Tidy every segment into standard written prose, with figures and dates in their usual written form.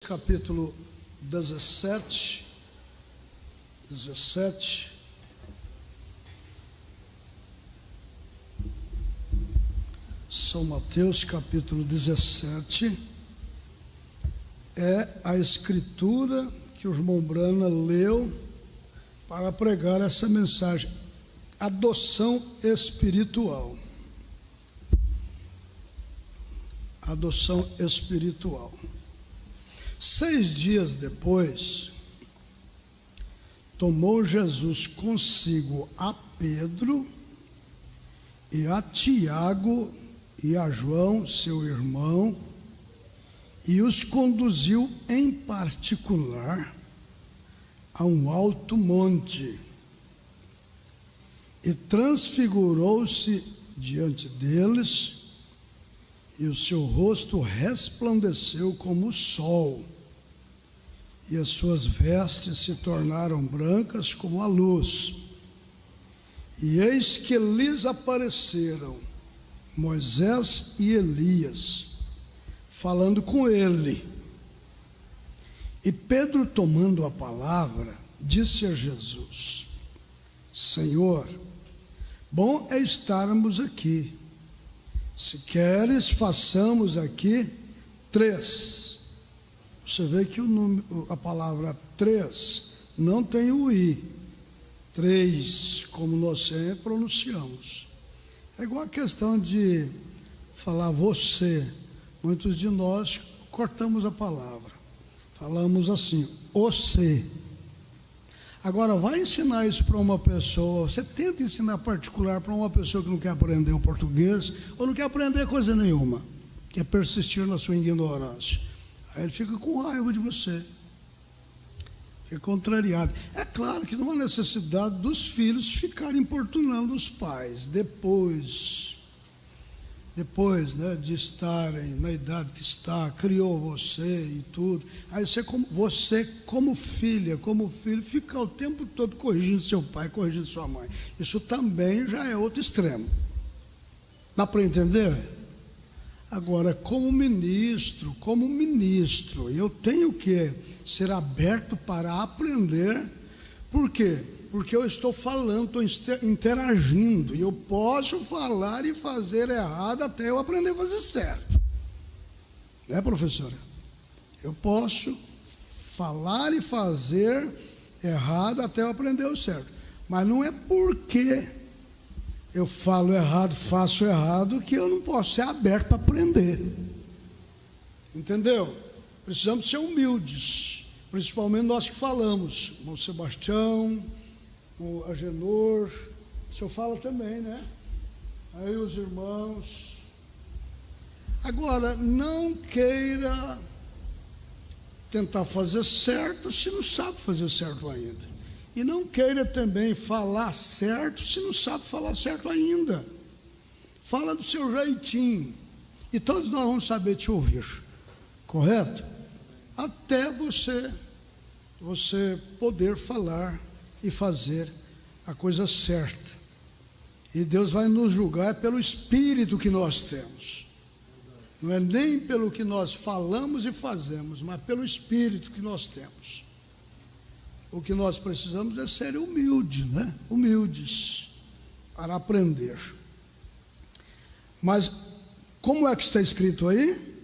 Capítulo 17, São Mateus capítulo 17, é a escritura que o irmão Brana leu para pregar essa mensagem, adoção espiritual. Adoção espiritual. 6 dias depois, tomou Jesus consigo a Pedro e a Tiago e a João, seu irmão, e os conduziu em particular a um alto monte e transfigurou-se diante deles, e o seu rosto resplandeceu como o sol, e as suas vestes se tornaram brancas como a luz. E eis que lhes apareceram Moisés e Elias, falando com ele. E Pedro, tomando a palavra, disse a Jesus: Senhor, bom é estarmos aqui. Se queres, façamos aqui 3. Você vê que a palavra 3 não tem o i. 3, como nós sempre pronunciamos. É igual a questão de falar você. Muitos de nós cortamos a palavra. Falamos assim, você. Agora, vai ensinar isso para uma pessoa, você tenta ensinar particular para uma pessoa que não quer aprender o português, ou não quer aprender coisa nenhuma, quer persistir na sua ignorância. Aí ele fica com raiva de você, fica contrariado. É claro que não há necessidade dos filhos ficarem importunando os pais, depois de estarem na idade que está, criou você e tudo. Aí você como filha, como filho, fica o tempo todo corrigindo seu pai, corrigindo sua mãe. Isso também já é outro extremo. Dá para entender? Agora, como ministro, eu tenho que ser aberto para aprender. Por quê? Porque eu estou falando, estou interagindo, e eu posso falar e fazer errado até eu aprender a fazer certo. Né, professora? Eu posso falar e fazer errado até eu aprender o certo. Mas não é porque eu falo errado, faço errado, que eu não posso ser aberto para aprender. Entendeu? Precisamos ser humildes, principalmente nós que falamos. Irmão Sebastião, o Agenor, o senhor fala também, né? Aí os irmãos. Agora, não queira tentar fazer certo se não sabe fazer certo ainda. E não queira também falar certo se não sabe falar certo ainda. Fala do seu jeitinho, e todos nós vamos saber te ouvir, correto? Até você poder falar e fazer a coisa certa. E Deus vai nos julgar pelo espírito que nós temos. Não é nem pelo que nós falamos e fazemos, mas pelo espírito que nós temos. O que nós precisamos é ser humildes, né? Humildes para aprender. Mas como é que está escrito aí?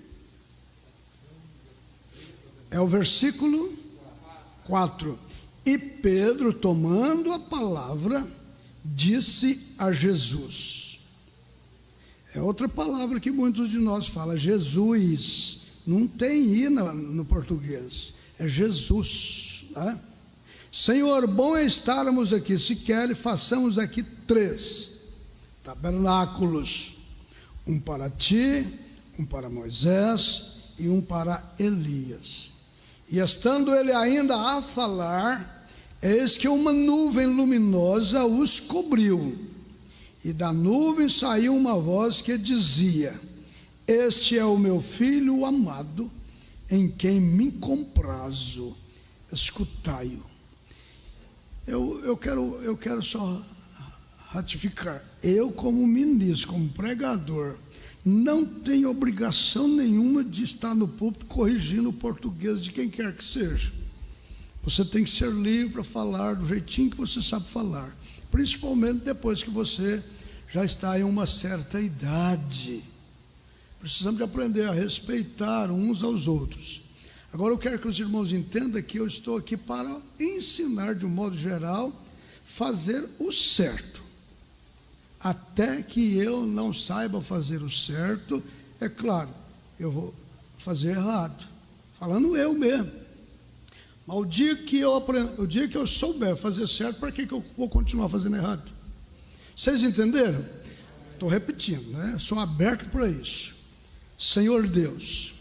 É o versículo 4. E Pedro, tomando a palavra, disse a Jesus. É outra palavra que muitos de nós falam, Jesus. Não tem i no português, é Jesus, né? Senhor, bom é estarmos aqui. Se quer, façamos aqui 3 tabernáculos, um para ti, um para Moisés e um para Elias. E estando ele ainda a falar, eis que uma nuvem luminosa os cobriu, e da nuvem saiu uma voz que dizia: Este é o meu filho amado, em quem me comprazo, escutai-o. Eu quero só ratificar, eu como ministro, como pregador, não tem obrigação nenhuma de estar no púlpito corrigindo o português de quem quer que seja. Você tem que ser livre para falar do jeitinho que você sabe falar, principalmente depois que você já está em uma certa idade. Precisamos de aprender a respeitar uns aos outros. Agora eu quero que os irmãos entendam que eu estou aqui para ensinar, de um modo geral, fazer o certo. Até que eu não saiba fazer o certo, é claro, eu vou fazer errado, falando eu mesmo. Mas o dia que eu souber fazer certo, para que eu vou continuar fazendo errado? Vocês entenderam? Estou repetindo, né? Sou aberto para isso. Senhor Deus,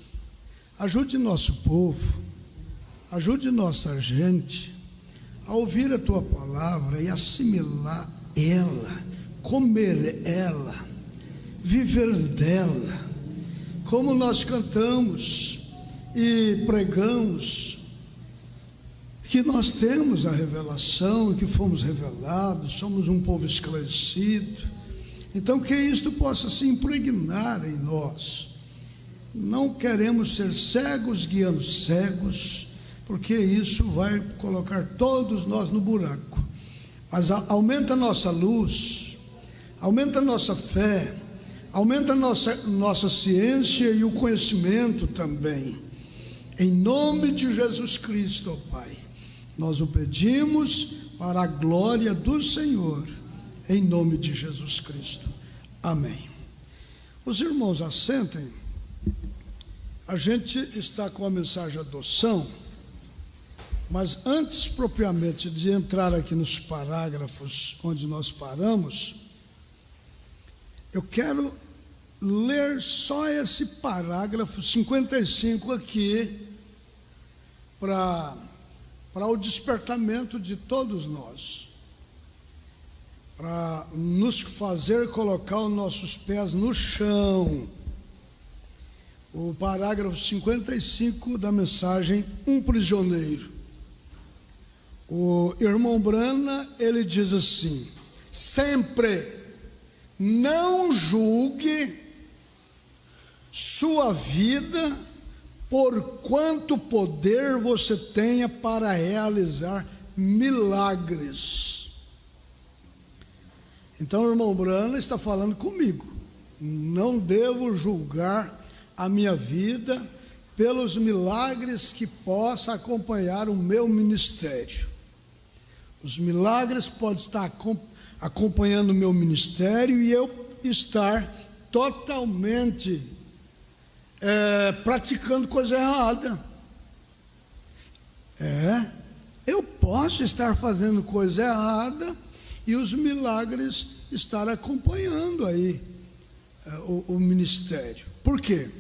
ajude nosso povo, ajude nossa gente a ouvir a Tua palavra e assimilar ela, comer ela, viver dela, como nós cantamos e pregamos, que nós temos a revelação e que fomos revelados, somos um povo esclarecido. Então que isto possa se impregnar em nós. Não queremos ser cegos guiando cegos, porque isso vai colocar todos nós no buraco. Mas aumenta a nossa luz, aumenta a nossa fé, aumenta a nossa ciência e o conhecimento também. Em nome de Jesus Cristo, ó Pai, nós o pedimos para a glória do Senhor, em nome de Jesus Cristo. Amém. Os irmãos assentem. A gente está com a mensagem de adoção, mas antes propriamente de entrar aqui nos parágrafos onde nós paramos, eu quero ler só esse parágrafo 55 aqui, para o despertamento de todos nós, para nos fazer colocar os nossos pés no chão. O parágrafo 55 da mensagem Um Prisioneiro. O irmão Brana, ele diz assim: sempre não julgue sua vida por quanto poder você tenha para realizar milagres. Então o irmão Brana está falando comigo. Não devo julgar a minha vida pelos milagres que possa acompanhar o meu ministério. Os milagres podem estar acompanhando o meu ministério e eu estar totalmente praticando coisa errada. Eu posso estar fazendo coisa errada e os milagres estar acompanhando aí o ministério. Por quê?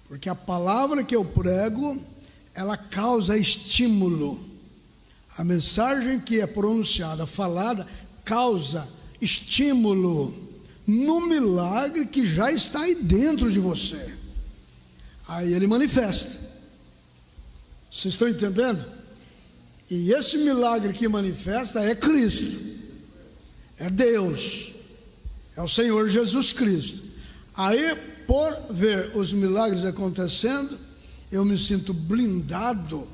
Porque a palavra que eu prego, ela causa estímulo. A mensagem que é pronunciada, falada, causa estímulo no milagre que já está aí dentro de você. Aí ele manifesta. Vocês estão entendendo? E esse milagre que manifesta é Cristo, é Deus, é o Senhor Jesus Cristo. Aí, por ver os milagres acontecendo, eu me sinto blindado,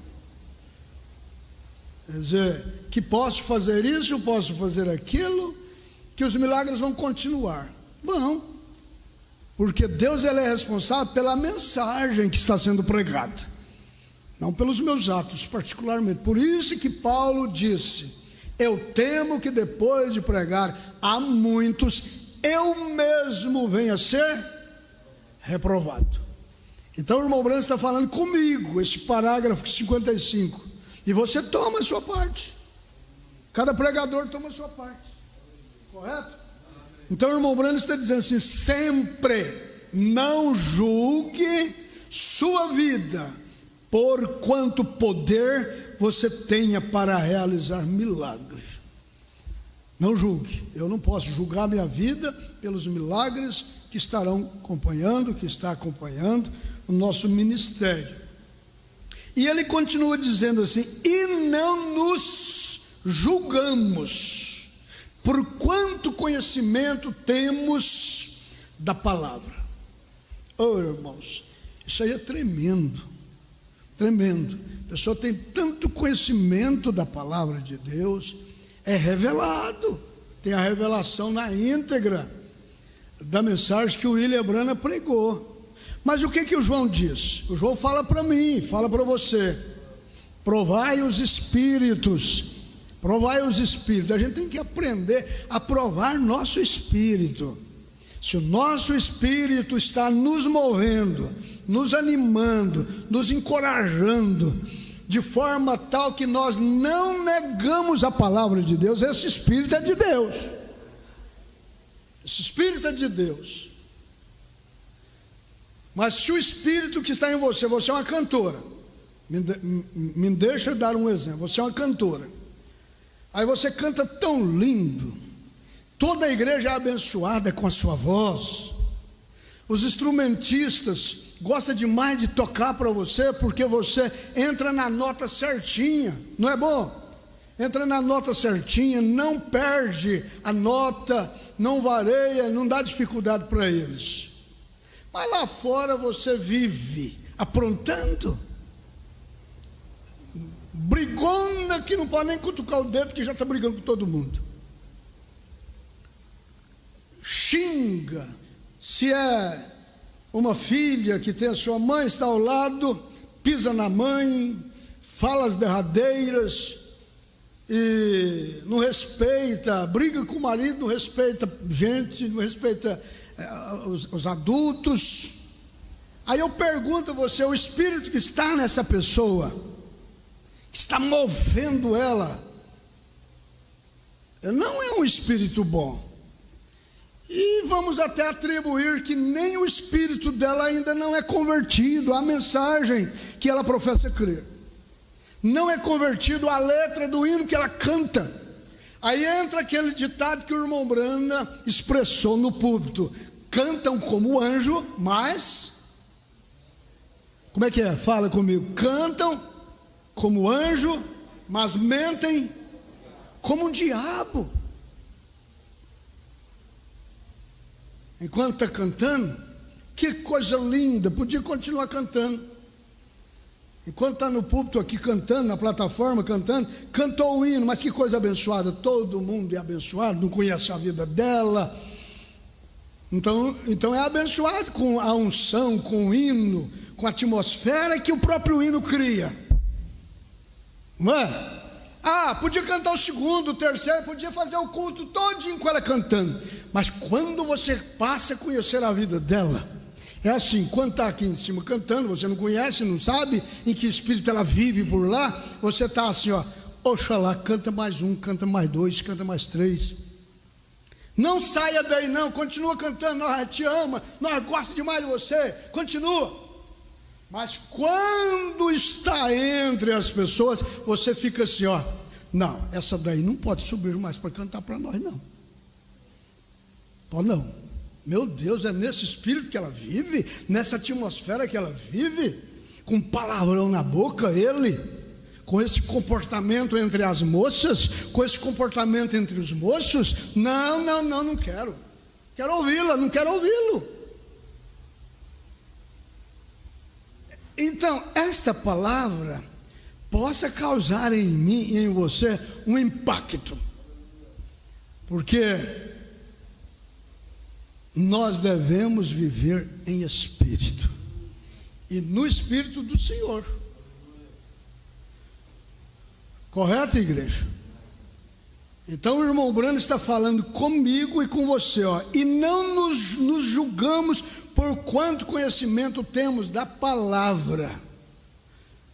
quer dizer, que posso fazer isso, eu posso fazer aquilo, que os milagres vão continuar. Bom, porque Deus, ele é responsável pela mensagem que está sendo pregada, não pelos meus atos particularmente. Por isso que Paulo disse: eu temo que depois de pregar a muitos, eu mesmo venha a ser reprovado. Então o irmão Branco está falando comigo, esse parágrafo 55, e você toma a sua parte. Cada pregador toma a sua parte, correto? Então o irmão Branco está dizendo assim: sempre não julgue sua vida por quanto poder você tenha para realizar milagres. Não julgue. Eu não posso julgar minha vida pelos milagres que estarão acompanhando, que está acompanhando o nosso ministério. E ele continua dizendo assim: e não nos julgamos por quanto conhecimento temos da palavra. Oh, irmãos, isso aí é tremendo, tremendo. A pessoa tem tanto conhecimento da palavra de Deus, é revelado, tem a revelação na íntegra da mensagem que o William Branham pregou. Mas o que o João diz? O João fala para mim, fala para você: provai os espíritos, provai os espíritos. A gente tem que aprender a provar nosso espírito. Se o nosso espírito está nos movendo, nos animando, nos encorajando, de forma tal que nós não negamos a palavra de Deus, esse espírito é de Deus. Esse espírito é de Deus. Mas se o espírito que está em você, você é uma cantora, me deixa dar um exemplo, você é uma cantora, aí você canta tão lindo, toda a igreja é abençoada com a sua voz, os instrumentistas gostam demais de tocar para você, porque você entra na nota certinha, não é bom? Entra na nota certinha, não perde a nota, não vareia, não dá dificuldade para eles. Mas lá fora você vive aprontando, brigona que não pode nem cutucar o dedo, que já está brigando com todo mundo, xinga. Se é uma filha que tem a sua mãe, está ao lado, pisa na mãe, fala as derradeiras, e não respeita, briga com o marido, não respeita gente, não respeita os adultos. Aí eu pergunto a você: o espírito que está nessa pessoa, que está movendo ela, não é um espírito bom. E vamos até atribuir que nem o espírito dela ainda não é convertido à mensagem que ela professa crer, não é convertido à letra do hino que ela canta. Aí entra aquele ditado que o irmão Branham expressou no púlpito: cantam como anjo, mas, como é que é? Fala comigo. Cantam como anjo, mas mentem como um diabo. Enquanto está cantando, que coisa linda, podia continuar cantando. Enquanto está no púlpito aqui cantando, na plataforma cantando, cantou o hino, mas que coisa abençoada. Todo mundo é abençoado, não conhece a vida dela. Então é abençoado com a unção, com o hino, com a atmosfera que o próprio hino cria, não é? Podia cantar o segundo, o terceiro, podia fazer o culto todinho com ela cantando. Mas quando você passa a conhecer a vida dela, é assim: quando está aqui em cima cantando, você não conhece, não sabe em que espírito ela vive por lá, você está assim, ó, oxalá, canta mais um, canta mais dois, canta mais três. Não saia daí não, continua cantando. Nós te ama, nós gostamos demais de você, continua. Mas quando está entre as pessoas, você fica assim, ó, não, essa daí não pode subir mais para cantar para nós, não. Pode não. Meu Deus, é nesse espírito que ela vive, nessa atmosfera que ela vive, com palavrão na boca, ele, com esse comportamento entre as moças, com esse comportamento entre os moços. Não quero. Quero ouvi-la, não quero ouvi-lo. Então, esta palavra possa causar em mim e em você um impacto, porque nós devemos viver em espírito e no espírito do Senhor. Correto, igreja? Então o irmão Branham está falando comigo e com você, ó, e não nos julgamos por quanto conhecimento temos da palavra.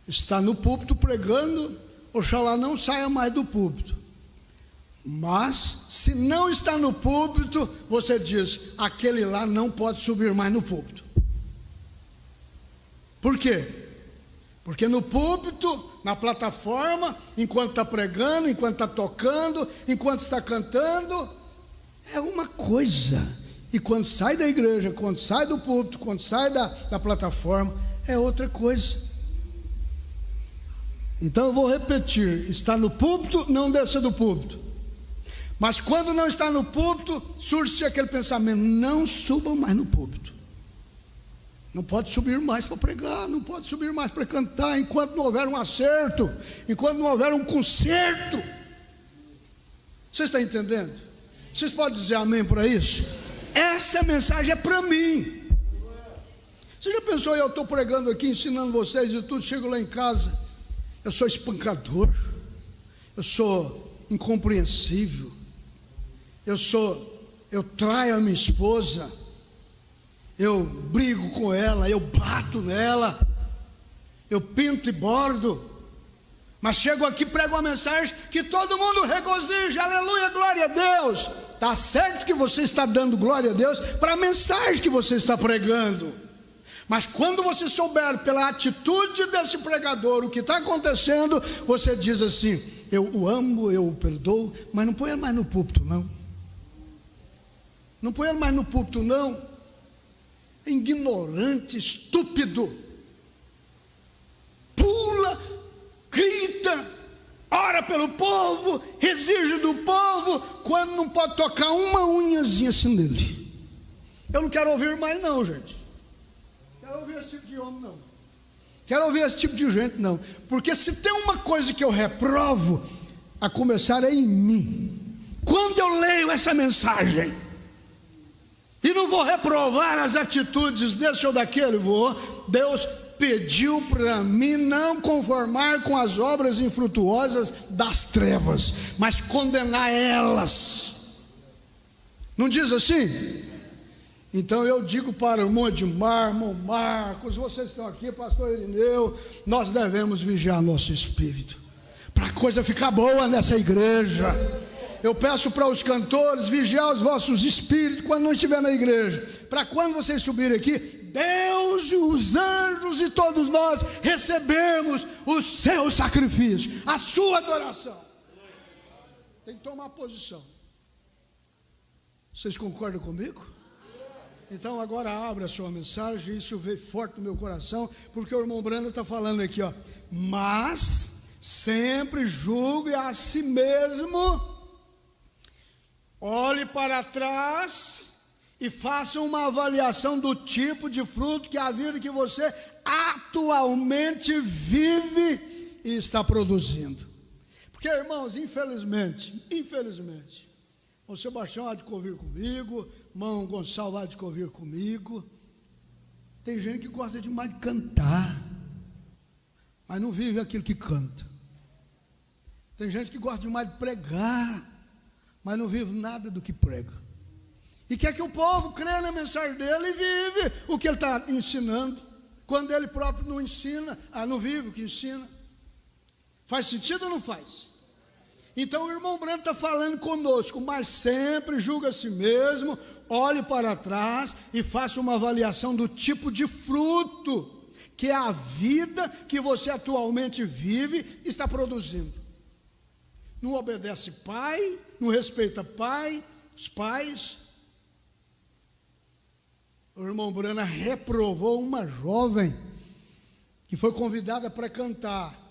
Está no púlpito pregando, oxalá não saia mais do púlpito. Mas se não está no púlpito, você diz: aquele lá não pode subir mais no púlpito. Por quê? Porque no púlpito, na plataforma, enquanto está pregando, enquanto está tocando, enquanto está cantando, é uma coisa. E quando sai da igreja, quando sai do púlpito, quando sai da plataforma, é outra coisa. Então eu vou repetir: está no púlpito, não desça do púlpito. Mas quando não está no púlpito, surge aquele pensamento: não suba mais no púlpito. Não pode subir mais para pregar, não pode subir mais para cantar, enquanto não houver um acerto, enquanto não houver um conserto. Você está entendendo? Vocês podem dizer amém para isso? Essa mensagem é para mim. Você já pensou, eu estou pregando aqui, ensinando vocês e tudo, chego lá em casa, eu sou espancador, eu sou incompreensível, eu traio a minha esposa, eu brigo com ela, eu bato nela, eu pinto e bordo, mas chego aqui e prego uma mensagem que todo mundo regozija, aleluia, glória a Deus. Está certo que você está dando glória a Deus para a mensagem que você está pregando, mas quando você souber pela atitude desse pregador o que está acontecendo, você diz assim: eu o amo, eu o perdoo, mas não põe ele mais no púlpito não, não põe ele mais no púlpito não. Ignorante, estúpido, pula, grita, ora pelo povo, exige do povo, quando não pode tocar uma unhazinha assim nele. Eu não quero ouvir mais não, gente. Quero ouvir esse tipo de homem não. Quero ouvir esse tipo de gente não. Porque se tem uma coisa que eu reprovo, a começar é em mim. Quando eu leio essa mensagem e não vou reprovar as atitudes desse ou daquele, Deus pediu para mim não conformar com as obras infrutuosas das trevas, mas condenar elas. Não diz assim? Então eu digo para o irmão Edmar, irmão Marcos, vocês estão aqui, pastor Irineu, nós devemos vigiar nosso espírito, para a coisa ficar boa nessa igreja. Eu peço para os cantores vigiar os vossos espíritos quando não estiver na igreja, para quando vocês subirem aqui, Deus e os anjos e todos nós recebemos o seu sacrifício, a sua adoração. Tem que tomar posição. Vocês concordam comigo? Então agora abra a sua mensagem. Isso veio forte no meu coração, porque o irmão Brando está falando aqui, ó. Mas sempre julgue a si mesmo, olhe para trás e faça uma avaliação do tipo de fruto que a vida que você atualmente vive e está produzindo. Porque, irmãos, infelizmente, o Sebastião há de convir comigo, irmão Gonçalo há de convir comigo, tem gente que gosta demais de cantar, mas não vive aquilo que canta. Tem gente que gosta demais de pregar, mas não vive nada do que prega, e quer que o povo crê na mensagem dele e vive o que ele está ensinando, quando ele próprio não ensina, não vive o que ensina. Faz sentido ou não faz? Então o irmão Branco está falando conosco, mas sempre julgue a si mesmo, olhe para trás e faça uma avaliação do tipo de fruto que a vida que você atualmente vive está produzindo. Não obedece pai, não respeita pai, os pais. O irmão Brana reprovou uma jovem que foi convidada para cantar,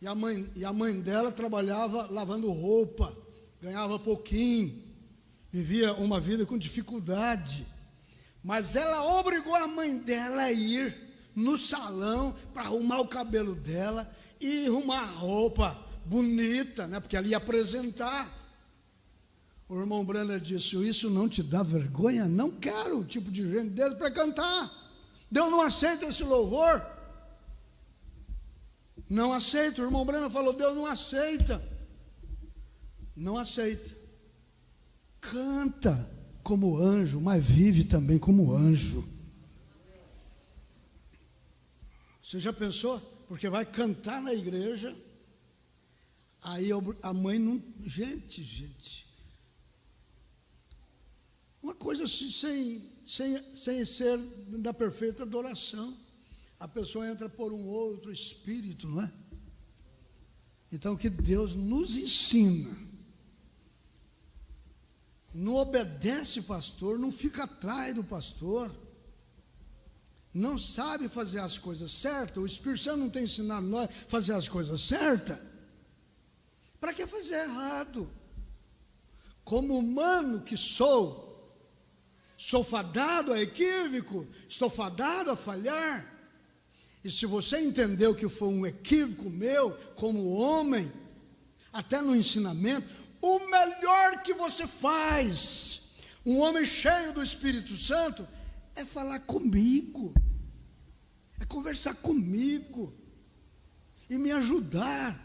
e a mãe dela trabalhava lavando roupa, ganhava pouquinho, vivia uma vida com dificuldade, mas ela obrigou a mãe dela a ir no salão para arrumar o cabelo dela e arrumar a roupa bonita, né? Porque ela ia apresentar. O irmão Brana disse: isso não te dá vergonha? Não quero um tipo de gente desse para cantar. Deus não aceita esse louvor. Não aceita. O irmão Brana falou: Deus não aceita. Não aceita. Canta como anjo, mas vive também como anjo. Você já pensou? Porque vai cantar na igreja, aí a mãe não... Gente, uma coisa assim, sem ser da perfeita adoração, a pessoa entra por um outro espírito, não é? Então que Deus nos ensina, não obedece pastor, não fica atrás do pastor, não sabe fazer as coisas certas, o Espírito Santo não tem ensinado nós a fazer as coisas certas, para que fazer errado? Como humano que sou sou fadado a equívoco, estou fadado a falhar. E se você entendeu que foi um equívoco meu, como homem, até no ensinamento, o melhor que você faz, um homem cheio do Espírito Santo, é falar comigo, é conversar comigo, e me ajudar,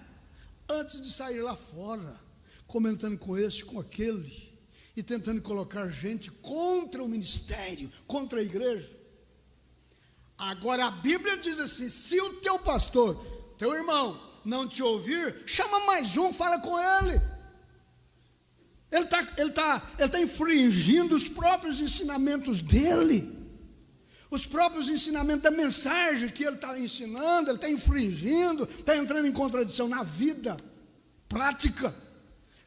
antes de sair lá fora, comentando com esse, com aquele, e tentando colocar gente contra o ministério, contra a igreja. Agora a Bíblia diz assim: se o teu pastor, teu irmão, não te ouvir, chama mais um, fala com ele. Ele tá infringindo os próprios ensinamentos dele, os próprios ensinamentos da mensagem que ele está ensinando, ele está infringindo, está entrando em contradição na vida prática.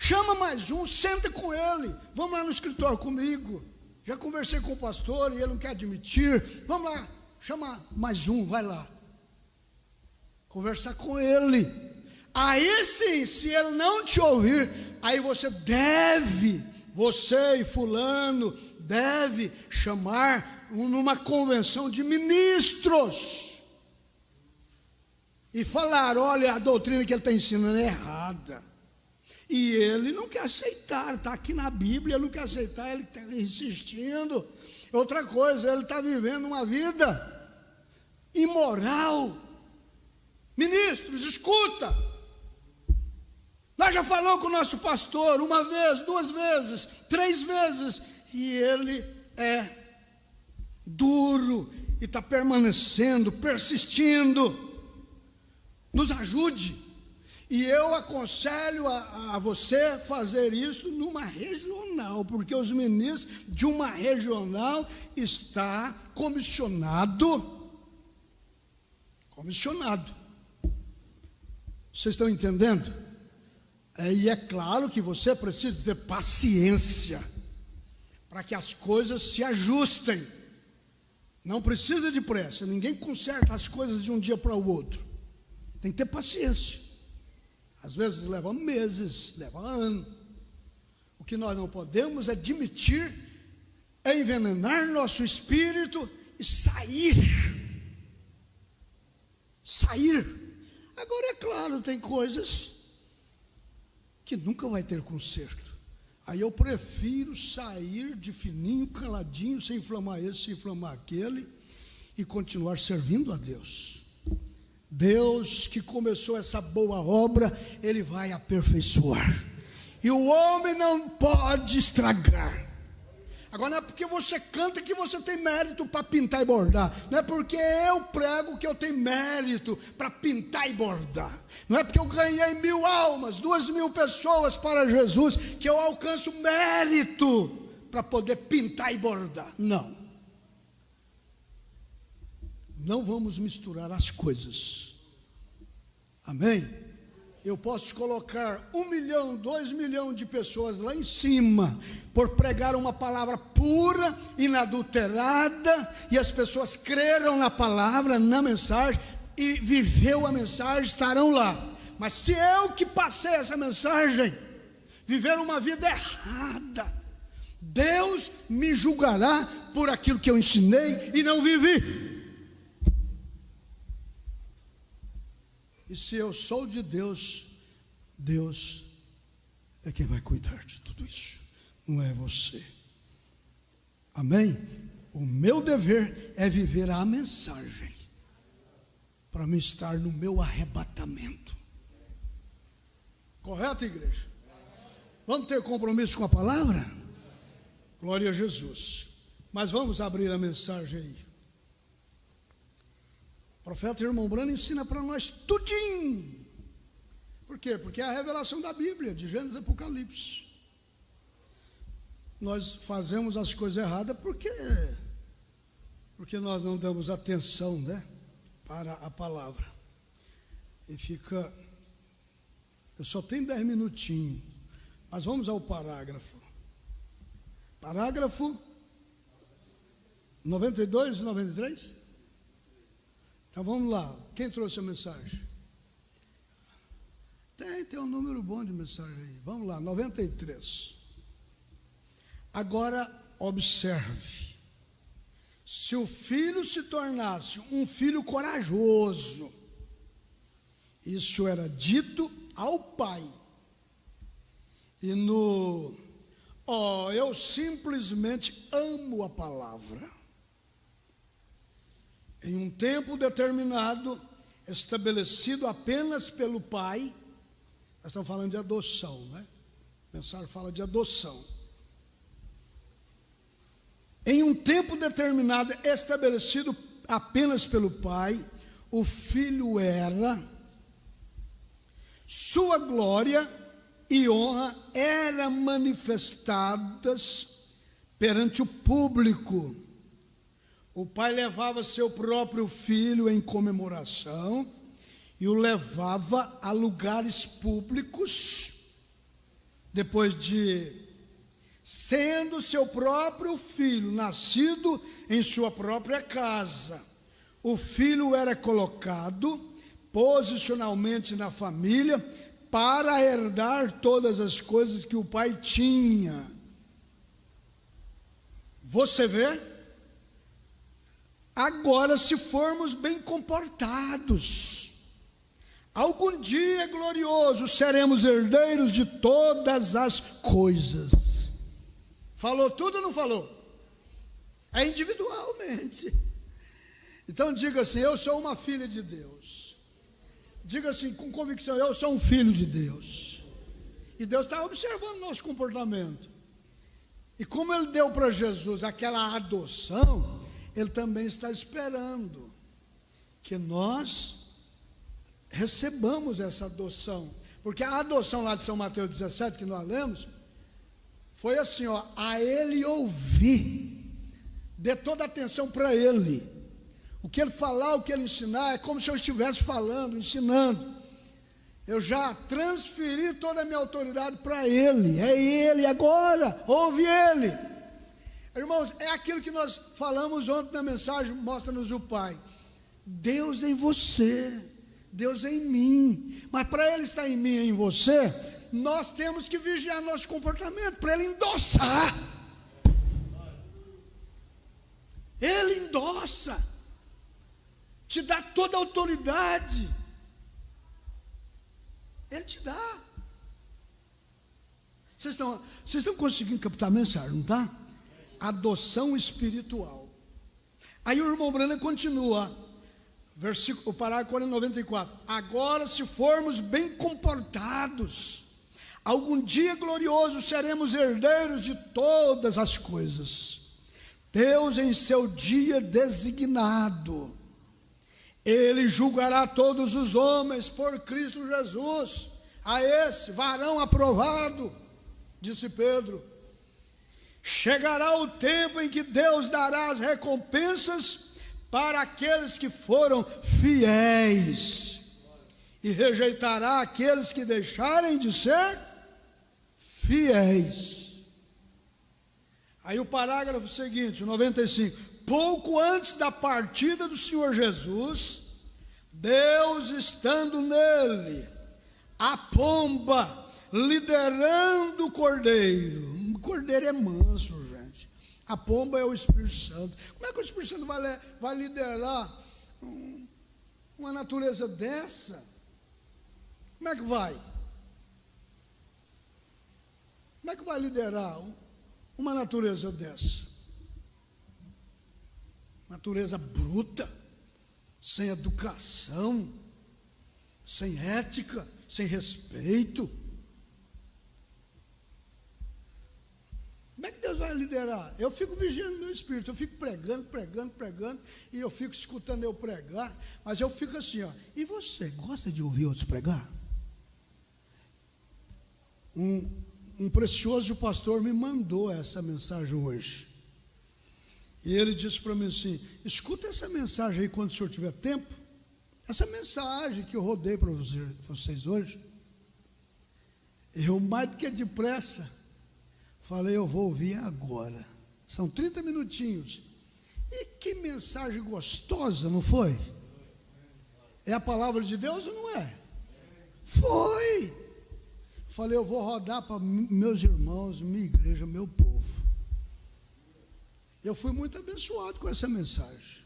Chama mais um, senta com ele, vamos lá no escritório comigo, já conversei com o pastor e ele não quer admitir, vamos lá, chama mais um, vai lá, conversar com ele. Aí sim, se ele não te ouvir, aí você e fulano, deve chamar numa convenção de ministros, e falar: olha, a doutrina que ele está ensinando é errada. E ele não quer aceitar, está aqui na Bíblia, ele não quer aceitar, ele está insistindo. Outra coisa, ele está vivendo uma vida imoral. Ministros, escuta, nós já falamos com o nosso pastor uma vez, 2 vezes, 3 vezes, e ele é duro, e está permanecendo, persistindo. Nos ajude. E eu aconselho a você fazer isso numa regional, porque os ministros de uma regional está comissionado. Vocês estão entendendo? E é claro que você precisa ter paciência para que as coisas se ajustem. Não precisa de pressa, ninguém conserta as coisas de um dia para o outro. Tem que ter paciência. Às vezes leva meses, leva anos. O que nós não podemos é admitir, é envenenar nosso espírito e sair. Agora é claro, tem coisas que nunca vai ter conserto. Aí eu prefiro sair de fininho, caladinho, sem inflamar esse, sem inflamar aquele, e continuar servindo a Deus. Deus que começou essa boa obra, Ele vai aperfeiçoar, e o homem não pode estragar. Agora não é porque você canta que você tem mérito para pintar e bordar, não é porque eu prego que eu tenho mérito para pintar e bordar, não é porque eu ganhei 1000 almas, 2000 pessoas para Jesus, que eu alcanço mérito para poder pintar e bordar. Não vamos misturar as coisas. Amém? Eu posso colocar 1 milhão, 2 milhões de pessoas lá em cima, por pregar uma palavra pura, inadulterada, e as pessoas creram na palavra, na mensagem, e viveu a mensagem, estarão lá. Mas se eu que passei essa mensagem, viver uma vida errada, Deus me julgará por aquilo que eu ensinei e não vivi. E se eu sou de Deus, Deus é quem vai cuidar de tudo isso, não é você. Amém? O meu dever é viver a mensagem, para me estar no meu arrebatamento. Correto, igreja? Vamos ter compromisso com a palavra? Glória a Jesus. Mas vamos abrir a mensagem aí. O profeta Irmão Brano ensina para nós tudinho. Por quê? Porque é a revelação da Bíblia, de Gênesis e Apocalipse. Nós fazemos as coisas erradas porque nós não damos atenção, né, para a palavra. E fica... Eu só tenho 10 minutinhos, mas vamos ao parágrafo. Parágrafo 92 e 93? Então vamos lá, quem trouxe a mensagem? Tem um número bom de mensagem aí. Vamos lá, 93. Agora, observe, se o filho se tornasse um filho corajoso, isso era dito ao pai. E eu simplesmente amo a palavra. Em um tempo determinado, estabelecido apenas pelo pai, nós estamos falando de adoção, né? A mensagem fala de adoção. Em um tempo determinado, estabelecido apenas pelo pai, o filho era, sua glória e honra eram manifestadas perante o público. O pai levava seu próprio filho em comemoração e o levava a lugares públicos, depois de, sendo seu próprio filho nascido em sua própria casa, o filho era colocado posicionalmente na família para herdar todas as coisas que o pai tinha. Você vê? Agora, se formos bem comportados, algum dia glorioso seremos herdeiros de todas as coisas. Falou tudo ou não falou? É individualmente. Então diga assim: eu sou uma filha de Deus. Diga assim com convicção: eu sou um filho de Deus. E Deus está observando o nosso comportamento. E como Ele deu para Jesus aquela adoção, Ele também está esperando que nós recebamos essa adoção. Porque a adoção lá de São Mateus 17, que nós lemos, foi assim, a Ele ouvir, dê toda a atenção para Ele. O que Ele falar, o que Ele ensinar, é como se eu estivesse falando, ensinando. Eu já transferi toda a minha autoridade para Ele. É Ele agora, ouve Ele. Irmãos, é aquilo que nós falamos ontem na mensagem, mostra-nos o Pai. Deus em você, Deus em mim. Mas para Ele estar em mim e em você, nós temos que vigiar nosso comportamento, para Ele endossar. Ele endossa, te dá toda a autoridade. Ele te dá. Vocês estão conseguindo captar a mensagem, não está? Adoção espiritual. Aí o irmão Branham continua, o parágrafo 94. Agora, se formos bem comportados, algum dia glorioso seremos herdeiros de todas as coisas. Deus, em seu dia designado, Ele julgará todos os homens por Cristo Jesus. A esse varão aprovado, disse Pedro. Chegará o tempo em que Deus dará as recompensas para aqueles que foram fiéis e rejeitará aqueles que deixarem de ser fiéis. Aí o parágrafo seguinte, 95. Pouco antes da partida do Senhor Jesus, Deus estando nele, a pomba liderando o cordeiro. O cordeiro é manso, gente. A pomba é o Espírito Santo. Como é que o Espírito Santo vai liderar uma natureza dessa? Como é que vai? Como é que vai liderar uma natureza dessa? Natureza bruta, sem educação, sem ética, sem respeito. Como é que Deus vai liderar? Eu fico vigiando o meu espírito, eu fico pregando, e eu fico escutando eu pregar, mas eu fico assim, e você gosta de ouvir outros pregar? Um precioso pastor me mandou essa mensagem hoje. E ele disse para mim assim: escuta essa mensagem aí quando o senhor tiver tempo. Essa mensagem que eu rodei para vocês hoje. Eu, mais do que depressa, falei: eu vou ouvir agora. São 30 minutinhos. E que mensagem gostosa, não foi? É a palavra de Deus ou não é? Foi. Falei: eu vou rodar para meus irmãos, minha igreja, meu povo. Eu fui muito abençoado com essa mensagem.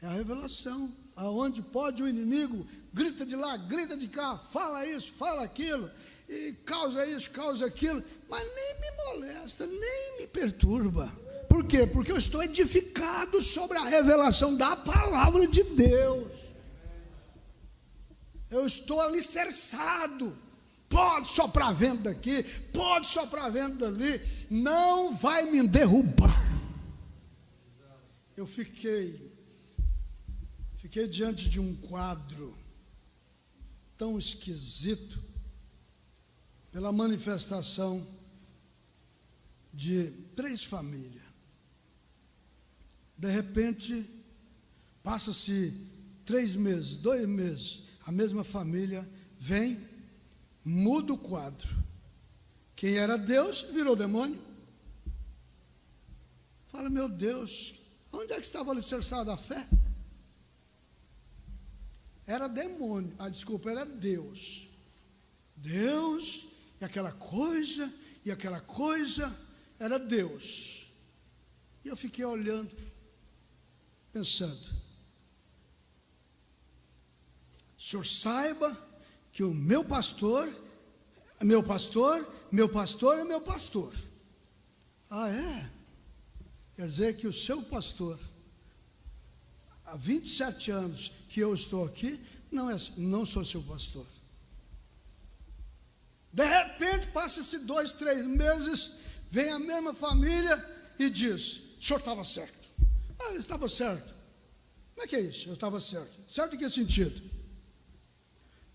É a revelação. Aonde pode o inimigo grita de lá, grita de cá, fala isso, fala aquilo, e causa isso, causa aquilo, mas nem me molesta, nem me perturba. Por quê? Porque eu estou edificado sobre a revelação da palavra de Deus. Eu estou alicerçado. Pode soprar vento daqui, pode soprar vento dali, não vai me derrubar. Eu fiquei diante de um quadro tão esquisito, pela manifestação de 3 famílias. De repente, passa-se 3 meses, 2 meses, a mesma família vem, muda o quadro. Quem era Deus virou demônio. Fala, meu Deus, onde é que estava alicerçada a fé? Era demônio, era Deus. Deus, e aquela coisa, era Deus. E eu fiquei olhando, pensando, o senhor saiba que o meu pastor é meu pastor. Ah, é? Quer dizer que o seu pastor, há 27 anos que eu estou aqui, não sou seu pastor. De repente, passa-se 2, 3 meses, vem a mesma família e diz, o senhor estava certo. Ah, eu estava certo. Como é que é isso? Eu estava certo. Certo em que sentido?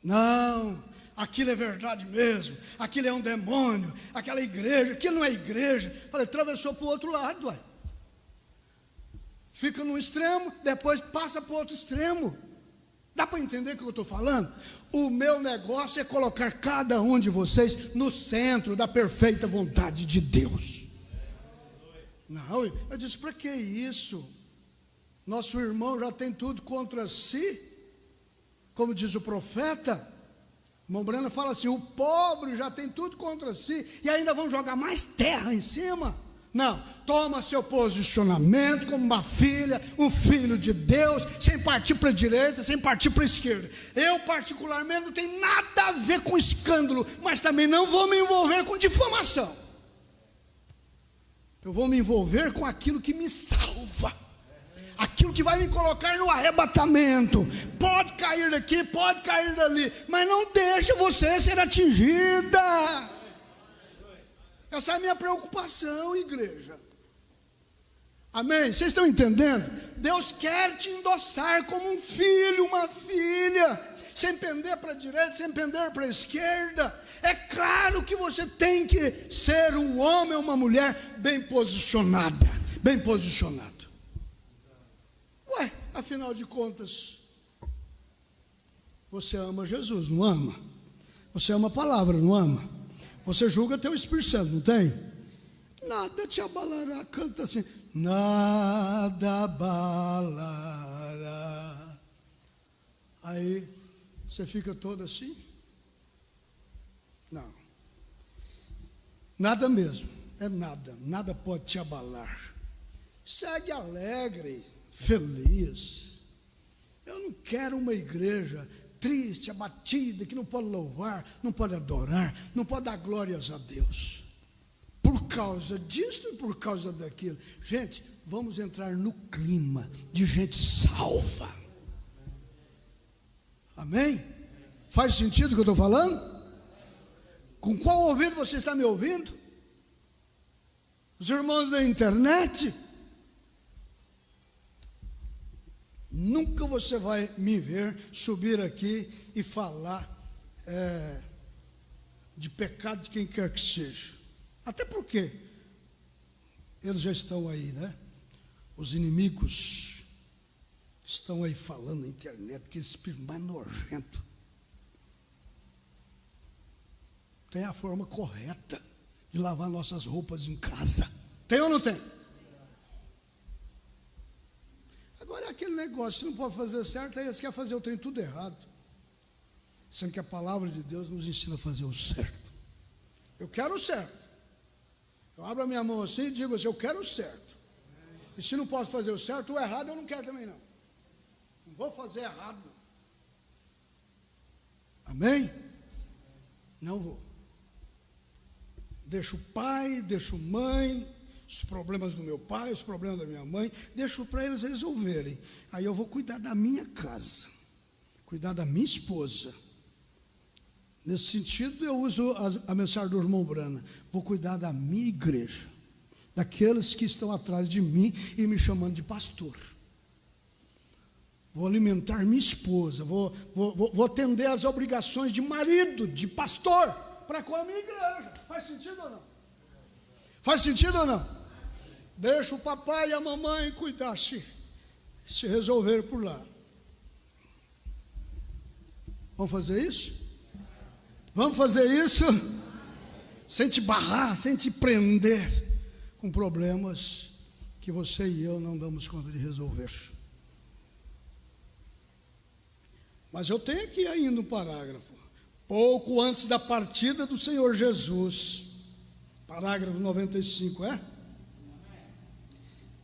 Não, aquilo é verdade mesmo, aquilo é um demônio, aquela igreja, aquilo não é igreja. Falei, atravessou para o outro lado, ué. Fica num extremo, depois passa para o outro extremo. Dá para entender o que eu estou falando? O meu negócio é colocar cada um de vocês no centro da perfeita vontade de Deus. Não, eu disse, para que isso? Nosso irmão já tem tudo contra si. Como diz o profeta, o irmão Breno fala assim, o pobre já tem tudo contra si, e ainda vão jogar mais terra em cima. Não, toma seu posicionamento como uma filha, um filho de Deus, sem partir para a direita, sem partir para a esquerda. Eu particularmente não tenho nada a ver com escândalo, mas também não vou me envolver com difamação. Eu vou me envolver com aquilo que me salva, aquilo que vai me colocar no arrebatamento. Pode cair daqui, pode cair dali, mas não deixe você ser atingida. Essa é a minha preocupação, igreja. Amém? Vocês estão entendendo? Deus quer te endossar como um filho, uma filha, sem pender para a direita, sem pender para a esquerda. É claro que você tem que ser um homem ou uma mulher bem posicionada, bem posicionado. Ué, afinal de contas, você ama Jesus, não ama? Você ama a palavra, não ama? Você julga teu Espírito Santo, não tem? Nada te abalará, canta assim, nada abalará. Aí você fica todo assim? Não. Nada mesmo, é nada, nada pode te abalar. Segue alegre, feliz. Eu não quero uma igreja triste, abatida, que não pode louvar, não pode adorar, não pode dar glórias a Deus, por causa disso e por causa daquilo. Gente, vamos entrar no clima de gente salva. Amém? Faz sentido o que eu estou falando? Com qual ouvido você está me ouvindo? Os irmãos da internet? Nunca você vai me ver subir aqui e falar de pecado de quem quer que seja. Até porque eles já estão aí, né? Os inimigos estão aí falando na internet, que espírito mais nojento. Tem a forma correta de lavar nossas roupas em casa. Tem ou não tem? Agora é aquele negócio, se não pode fazer certo, aí eles querem fazer o trem tudo errado. Sendo que a palavra de Deus nos ensina a fazer o certo. Eu quero o certo. Eu abro a minha mão assim e digo assim: eu quero o certo. E se não posso fazer o certo, o errado eu não quero também não. Não vou fazer errado. Amém? Não vou. Deixo pai, deixo mãe, os problemas do meu pai, os problemas da minha mãe, deixo para eles resolverem. Aí eu vou cuidar da minha casa, cuidar da minha esposa. Nesse sentido, eu uso a mensagem do irmão Brana: vou cuidar da minha igreja, daqueles que estão atrás de mim e me chamando de pastor. Vou alimentar minha esposa, vou atender às obrigações de marido, de pastor, para com a minha igreja. Faz sentido ou não? Faz sentido ou não? Deixa o papai e a mamãe cuidar, se resolver por lá. Vamos fazer isso? Vamos fazer isso? Sem te barrar, sem te prender com problemas que você e eu não damos conta de resolver. Mas eu tenho aqui ainda um parágrafo. Pouco antes da partida do Senhor Jesus, parágrafo 95,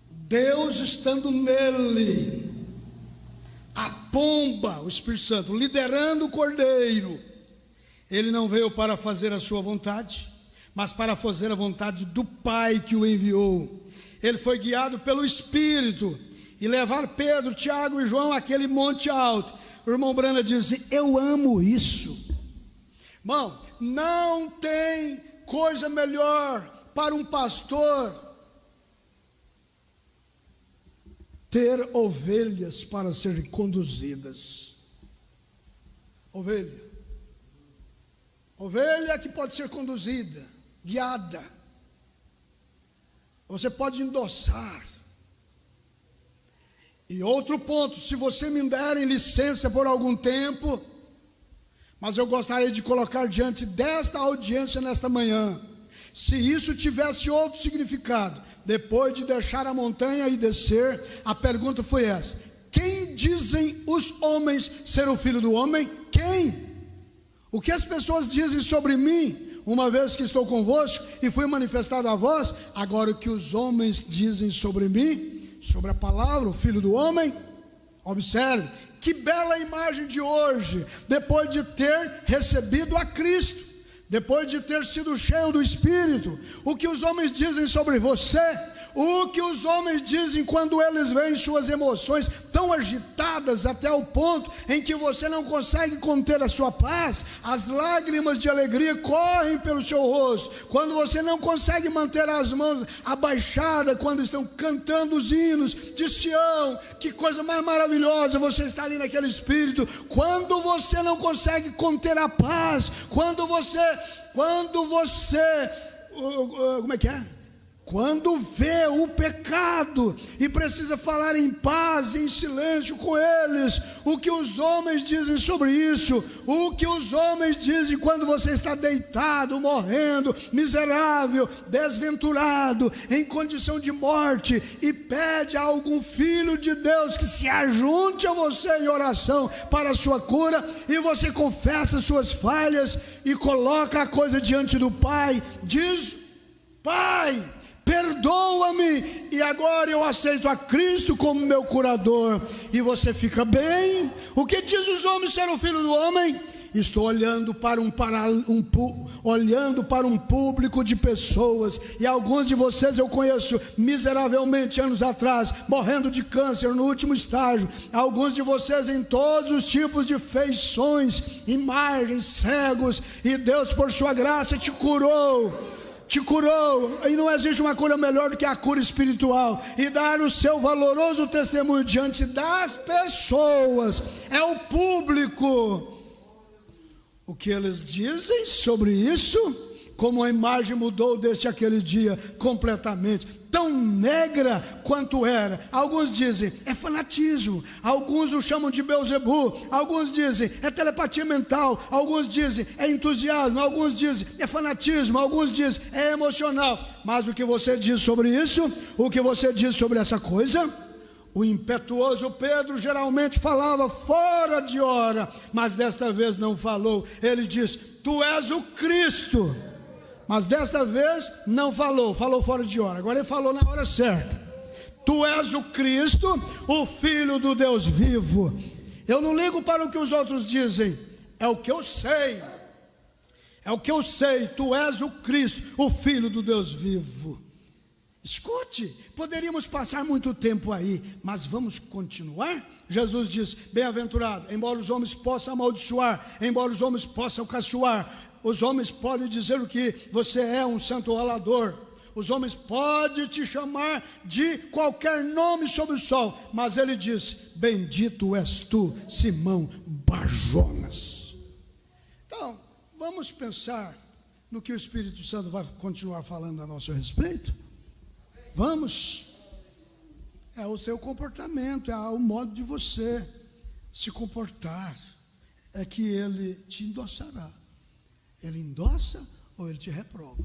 Deus estando nele, a pomba, o Espírito Santo, liderando o Cordeiro, ele não veio para fazer a sua vontade, mas para fazer a vontade do Pai que o enviou. Ele foi guiado pelo Espírito e levar Pedro, Tiago e João àquele monte alto. O irmão Brana diz assim: eu amo isso. Irmão, não tem coisa melhor para um pastor ter ovelhas para serem conduzidas. Ovelha que pode ser conduzida, guiada. Você pode endossar. E outro ponto: se você me derem licença por algum tempo, mas eu gostaria de colocar diante desta audiência nesta manhã, se isso tivesse outro significado, depois de deixar a montanha e descer, a pergunta foi essa: quem dizem os homens ser o Filho do Homem? Quem? O que as pessoas dizem sobre mim, uma vez que estou convosco e fui manifestado a vós? Agora o que os homens dizem sobre mim, sobre a palavra, o Filho do Homem? Observe, que bela imagem de hoje, depois de ter recebido a Cristo, depois de ter sido cheio do Espírito, o que os homens dizem sobre você? O que os homens dizem quando eles veem suas emoções tão agitadas até o ponto em que você não consegue conter a sua paz? As lágrimas de alegria correm pelo seu rosto, quando você não consegue manter as mãos abaixadas, quando estão cantando os hinos de Sião. Que coisa mais maravilhosa você está ali naquele espírito. Quando você não consegue conter a paz, quando você como é que é? Quando vê o pecado e precisa falar em paz, em silêncio com eles. O que os homens dizem sobre isso? O que os homens dizem quando você está deitado, morrendo, miserável, desventurado, em condição de morte, e pede a algum filho de Deus que se ajunte a você em oração para a sua cura, e você confessa suas falhas e coloca a coisa diante do Pai, diz: Pai, perdoa-me, e agora eu aceito a Cristo como meu curador, e você fica bem. O que diz os homens ser o Filho do Homem? Estou olhando para um público de pessoas, e alguns de vocês eu conheço miseravelmente anos atrás, morrendo de câncer no último estágio. Alguns de vocês em todos os tipos de feições, imagens, cegos, e Deus por sua graça te curou, e não existe uma cura melhor do que a cura espiritual, e dar o seu valoroso testemunho diante das pessoas. É o público. O que eles dizem sobre isso? Como a imagem mudou desde aquele dia completamente, tão negra quanto era. Alguns dizem é fanatismo, alguns o chamam de Belzebu, alguns dizem é telepatia mental, alguns dizem é entusiasmo, alguns dizem é fanatismo, alguns dizem é emocional. Mas o que você diz sobre isso? O que você diz sobre essa coisa? O impetuoso Pedro geralmente falava fora de hora, mas desta vez não falou. Ele diz: tu és o Cristo. Mas desta vez não falou fora de hora. Agora ele falou na hora certa. Tu és o Cristo, o Filho do Deus vivo. Eu não ligo para o que os outros dizem, é o que eu sei. É o que eu sei, tu és o Cristo, o Filho do Deus vivo. Escute, poderíamos passar muito tempo aí, mas vamos continuar? Jesus diz, bem-aventurado, embora os homens possam amaldiçoar, embora os homens possam caçoar, os homens podem dizer o que você é um santo ralador, os homens podem te chamar de qualquer nome sob o sol, mas ele diz, bendito és tu, Simão Bar-Jonas. Então, vamos pensar no que o Espírito Santo vai continuar falando a nosso respeito? Vamos? É o seu comportamento, é o modo de você se comportar, é que ele te endossará. Ele endossa ou ele te reprova.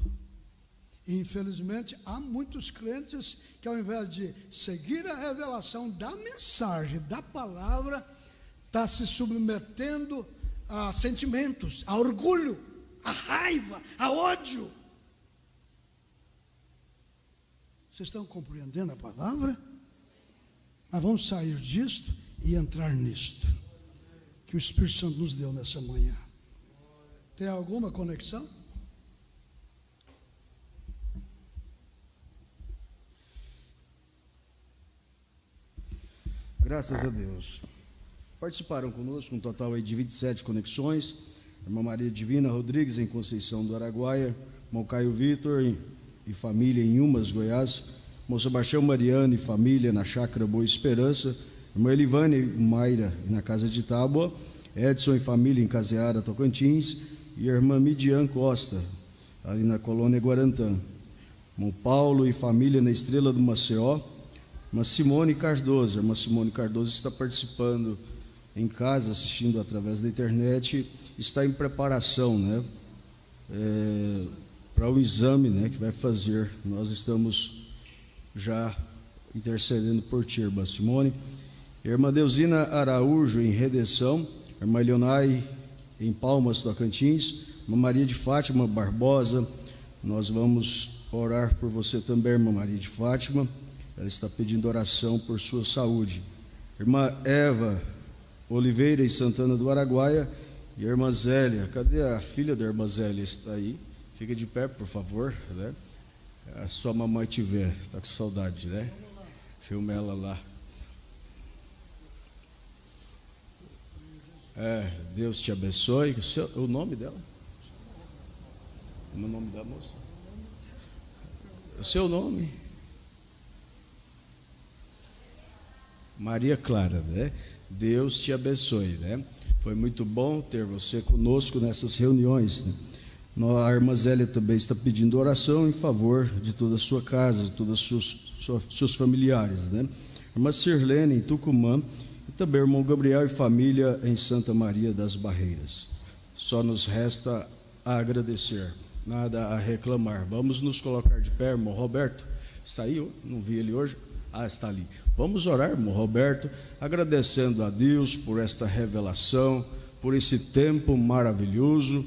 E infelizmente há muitos crentes que ao invés de seguir a revelação da mensagem, da palavra, está se submetendo a sentimentos, a orgulho, a raiva, a ódio. Vocês estão compreendendo a palavra? Mas vamos sair disto e entrar nisto que o Espírito Santo nos deu nessa manhã. Tem alguma conexão? Graças a Deus. Participaram conosco um total aí de 27 conexões. Irmã Maria Divina Rodrigues, em Conceição do Araguaia. Irmão Caio Vitor e família em Umas, Goiás. Irmão Sebastião Mariano e família na Chácara Boa Esperança. Irmã Elivane e Mayra na Casa de Tábua. Edson e família em Caseara, Tocantins. E a irmã Midian Costa, ali na Colônia Guarantã. Irmão Paulo e família na Estrela do Maceió. Irmã Simone Cardoso. A irmã Simone Cardoso está participando em casa, assistindo através da internet. Está em preparação, né? Para o exame, né, que vai fazer. Nós estamos já intercedendo por ti, irmã Simone. Irmã Deusina Araújo, em Redenção. Irmã Leonai, em Palmas, Tocantins. Irmã Maria de Fátima Barbosa. Nós vamos orar por você também, irmã Maria de Fátima. Ela está pedindo oração por sua saúde. Irmã Eva Oliveira, em Santana do Araguaia. E a irmã Zélia. Cadê a filha da irmã Zélia? Está aí. Fica de pé, por favor, né? A sua mamãe tiver, está com saudade, né? Filma ela lá. Deus te abençoe. O nome dela? Como é o nome da moça? O seu nome? Maria Clara, né? Deus te abençoe, né? Foi muito bom ter você conosco nessas reuniões, né? A irmã Zélia também está pedindo oração em favor de toda a sua casa, de todos os seus familiares, né? A irmã Sirlene, em Tucumã, e também o irmão Gabriel e família em Santa Maria das Barreiras. Só nos resta agradecer, nada a reclamar. Vamos nos colocar de pé, irmão Roberto. Está aí? Não vi ele hoje. Está ali. Vamos orar, irmão Roberto, agradecendo a Deus por esta revelação, por esse tempo maravilhoso,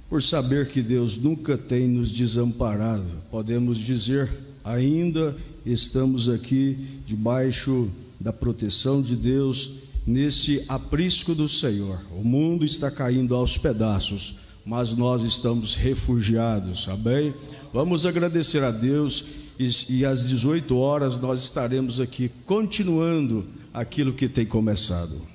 por saber que Deus nunca tem nos desamparado. Podemos dizer, ainda estamos aqui debaixo da proteção de Deus, nesse aprisco do Senhor. O mundo está caindo aos pedaços, mas nós estamos refugiados, amém? Vamos agradecer a Deus e às 18 horas nós estaremos aqui continuando aquilo que tem começado.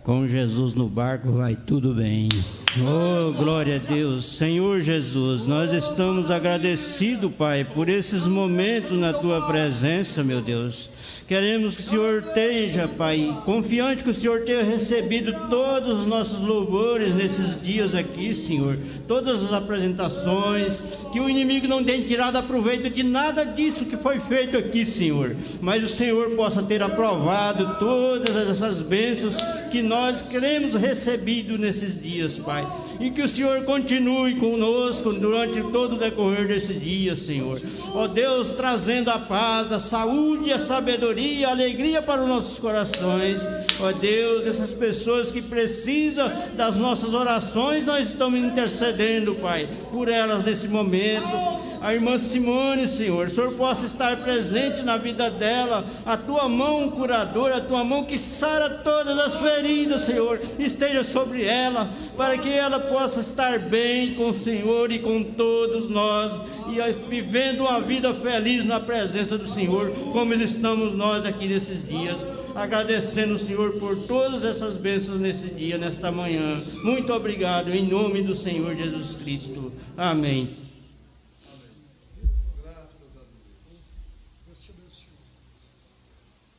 Com Jesus no barco vai tudo bem. Oh, glória a Deus. Senhor Jesus, nós estamos agradecidos, Pai, por esses momentos na Tua presença, meu Deus. Queremos que o Senhor esteja, Pai, confiante que o Senhor tenha recebido todos os nossos louvores nesses dias aqui, Senhor. Todas as apresentações, que o inimigo não tenha tirado proveito de nada disso que foi feito aqui, Senhor. Mas o Senhor possa ter aprovado todas essas bênçãos que nós queremos recebido nesses dias, Pai. Pai. E que o Senhor continue conosco durante todo o decorrer desse dia, Senhor. Ó Deus, trazendo a paz, a saúde, a sabedoria, a alegria para os nossos corações. Ó Deus, essas pessoas que precisam das nossas orações, nós estamos intercedendo, Pai, por elas nesse momento. A irmã Simone, Senhor, o Senhor possa estar presente na vida dela, a tua mão curadora, a tua mão que sara todas as feridas, Senhor, esteja sobre ela, para que ela possa estar bem com o Senhor e com todos nós, e vivendo uma vida feliz na presença do Senhor, como estamos nós aqui nesses dias. Agradecendo o Senhor por todas essas bênçãos nesse dia, nesta manhã. Muito obrigado, em nome do Senhor Jesus Cristo. Amém.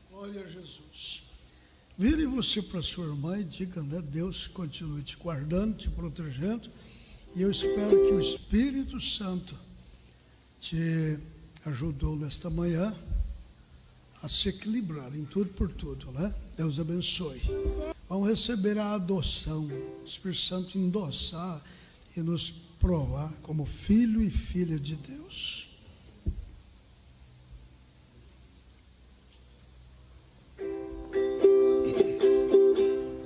Glória a Jesus. Vire você para sua irmã e diga, né? Deus continue te guardando, te protegendo. E eu espero que o Espírito Santo te ajudou nesta manhã a se equilibrar em tudo por tudo, né? Deus abençoe. Vamos receber a adoção, o Espírito Santo endossar e nos provar como filho e filha de Deus.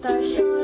Tá chorando.